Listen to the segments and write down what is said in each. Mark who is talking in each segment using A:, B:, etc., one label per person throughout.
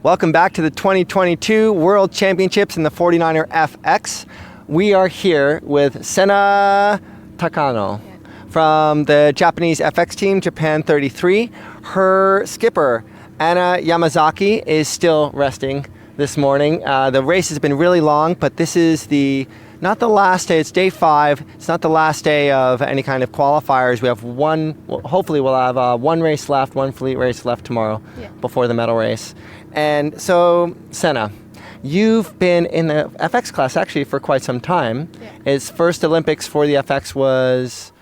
A: Welcome back to the 2022 World Championships in the 49er FX. We are here with Sena Takano from the Japanese FX team, Japan 33. Her skipper, Anna Yamazaki, is still resting this morning. The race has been really long, but this is not the last day, it's day 5. It's not the last day of any kind of qualifiers. We have hopefully we'll have one race left, one fleet race left tomorrow before the medal race. And so, Sena, you've been in the FX class actually for quite some time. His first Olympics for the FX was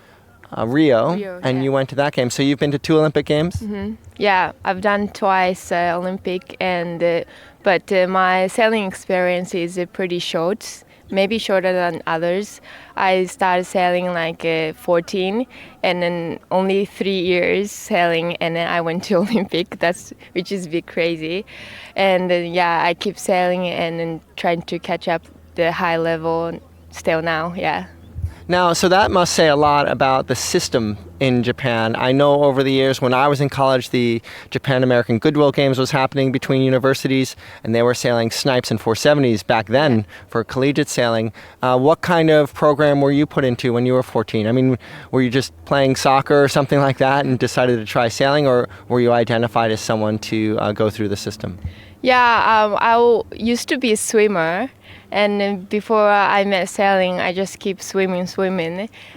A: Rio, and you went to that game. So you've been to 2 Olympic Games?
B: Mm-hmm. Yeah, I've done twice Olympic, but my sailing experience is pretty short, maybe shorter than others. I started sailing like 14, and then only 3 years sailing, and then I went to Olympic. Which is a bit crazy, and I keep sailing and then trying to catch up the high level still now.
A: Now, so that must say a lot about the system in Japan. I know over the years when I was in college, the Japan-American Goodwill Games was happening between universities, and they were sailing Snipes and 470s back then for collegiate sailing. What kind of program were you put into when you were 14? I mean, were you just playing soccer or something like that and decided to try sailing, or were you identified as someone to go through the system?
B: I used to be a swimmer. And before I met sailing, I just keep swimming.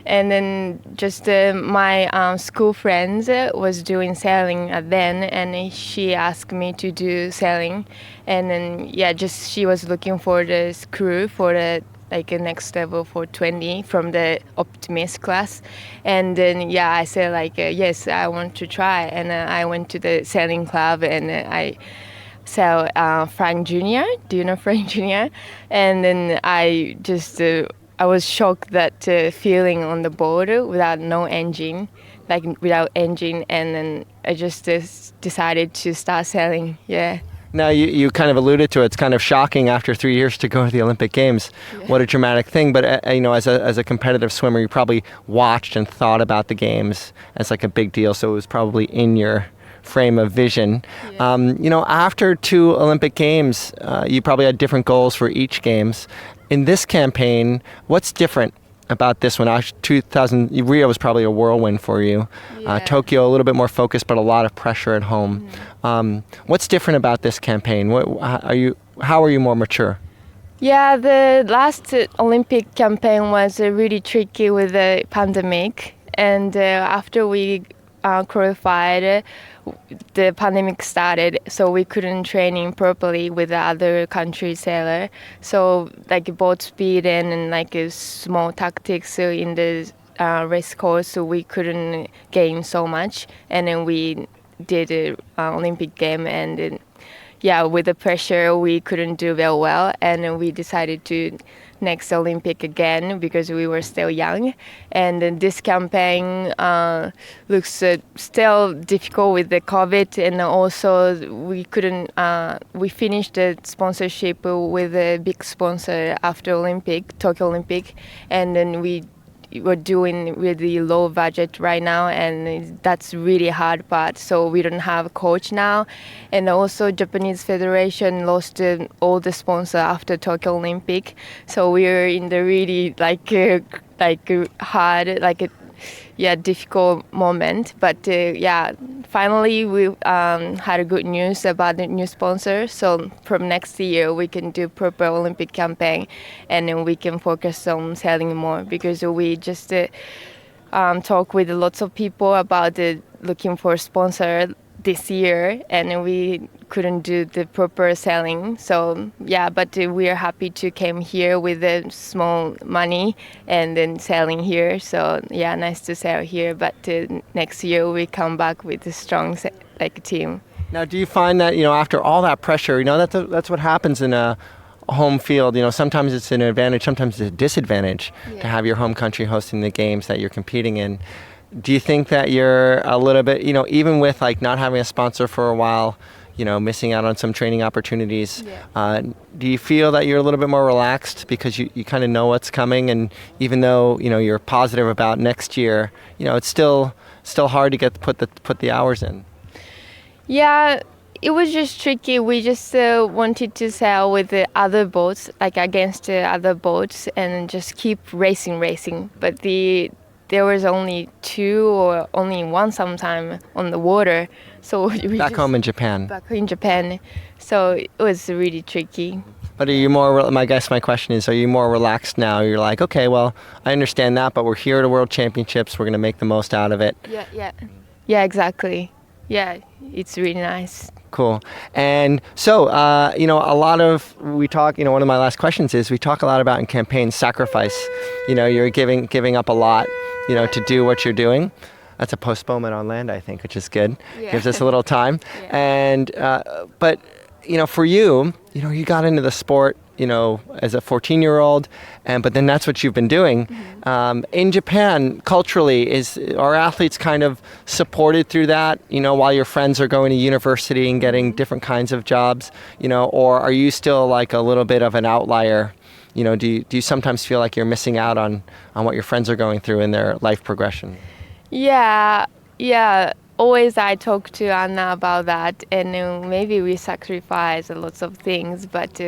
B: And then just my school friends was doing sailing then, and she asked me to do sailing. And then, she was looking for the crew for the a next level for 20 from the Optimist class. And then, I said yes, I want to try. And I went to the sailing club, and I saw Frank Jr. Do you know Frank Jr.? And then I was shocked that feeling on the board without engine, and then I just decided to start sailing.
A: Now, you kind of alluded to it. It's kind of shocking after 3 years to go to the Olympic Games. What a dramatic thing. But, as a competitive swimmer, you probably watched and thought about the games as like a big deal. So it was probably in your frame of vision. After 2 Olympic Games, you probably had different goals for each games. In this campaign, what's different about this one? 2000 Rio was probably a whirlwind for you. Tokyo, a little bit more focused, but a lot of pressure at home. What's different about this campaign? How are you more mature?
B: The last Olympic campaign was really tricky with the pandemic, and after we qualified, the pandemic started, so we couldn't training properly with the other country sailor. So boat speed and small tactics in the race course, so we couldn't gain so much. And then we did an Olympic game, and with the pressure, we couldn't do very well, and then we decided to next Olympic again because we were still young. And this campaign looks still difficult with the COVID, and also we couldn't. We finished the sponsorship with a big sponsor after Tokyo Olympic, and then we're doing really low budget right now, and that's really hard part. So we don't have a coach now, and also Japanese Federation lost all the sponsor after Tokyo Olympic. So we're in the really hard, difficult moment. But finally we had good news about the new sponsor. So from next year we can do proper Olympic campaign, and then we can focus on sailing more, because we just talk with lots of people about looking for a sponsor this year, and we couldn't do the proper sailing. So but we are happy to came here with the small money and then sailing here. So nice to sail here, but next year we come back with a strong team.
A: Now, do you find that after all that pressure, that's what happens in a home field? Sometimes it's an advantage, sometimes it's a disadvantage to have your home country hosting the games that you're competing in. Do you think that you're a little bit, even with not having a sponsor for a while, missing out on some training opportunities, do you feel that you're a little bit more relaxed because you kind of know what's coming, and even though you're positive about next year, it's still hard to put the hours in?
B: it was just tricky. We just wanted to sail with the other boats, like against the other boats, and just keep racing. But there was only two or only one sometime on the water. So we
A: Back home in Japan.
B: back in Japan. So it was really tricky.
A: But are you more, my question is, are you more relaxed now? You're like, okay, well, I understand that, but we're here at a World Championships. We're going to make the most out of it.
B: Yeah, exactly. Yeah, it's really nice.
A: Cool. And so, a lot of, we talk, one of my last questions is, we talk a lot about in campaigns sacrifice. You're giving up a lot, to do what you're doing. That's a postponement on land, I think, which is good.
B: Yeah.
A: Gives us a little time.
B: Yeah.
A: And, but, for you, you got into the sport, as a 14-year-old, but then that's what you've been doing.
B: Mm-hmm.
A: In Japan, culturally, are athletes kind of supported through that, while your friends are going to university and getting different kinds of jobs, or are you still like a little bit of an outlier? Do you sometimes feel like you're missing out on what your friends are going through in their life progression?
B: Yeah. Always I talk to Anna about that, and maybe we sacrifice lots of things, but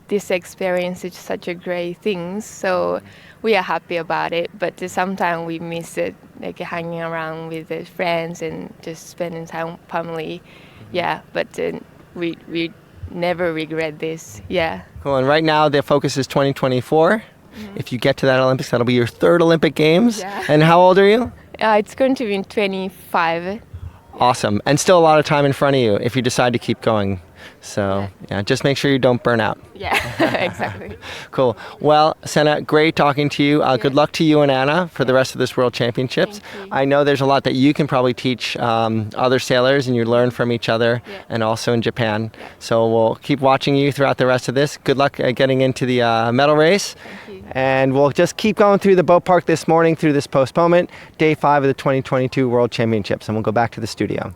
B: this experience is such a great thing, so we are happy about it. But sometimes we miss it, like hanging around with the friends and just spending time with family. Yeah, but we never regret this. Yeah.
A: Cool. And right now the focus is 2024. If you get to that Olympics, that'll be your third Olympic Games.
B: Yeah.
A: And how old are you?
B: It's going to be in 25.
A: Awesome. And still a lot of time in front of you if you decide to keep going. So, just make sure you don't burn out.
B: Yeah, exactly.
A: Cool. Well, Sena, great talking to you. Good luck to you and Anna for the rest of this World Championships.
B: Thank you.
A: I know there's a lot that you can probably teach other sailors, and you learn from each other, and also in Japan. So we'll keep watching you throughout the rest of this. Good luck getting into the medal race.
B: Thank you.
A: And we'll just keep going through the boat park this morning through this postponement, day 5 of the 2022 World Championships, and we'll go back to the studio.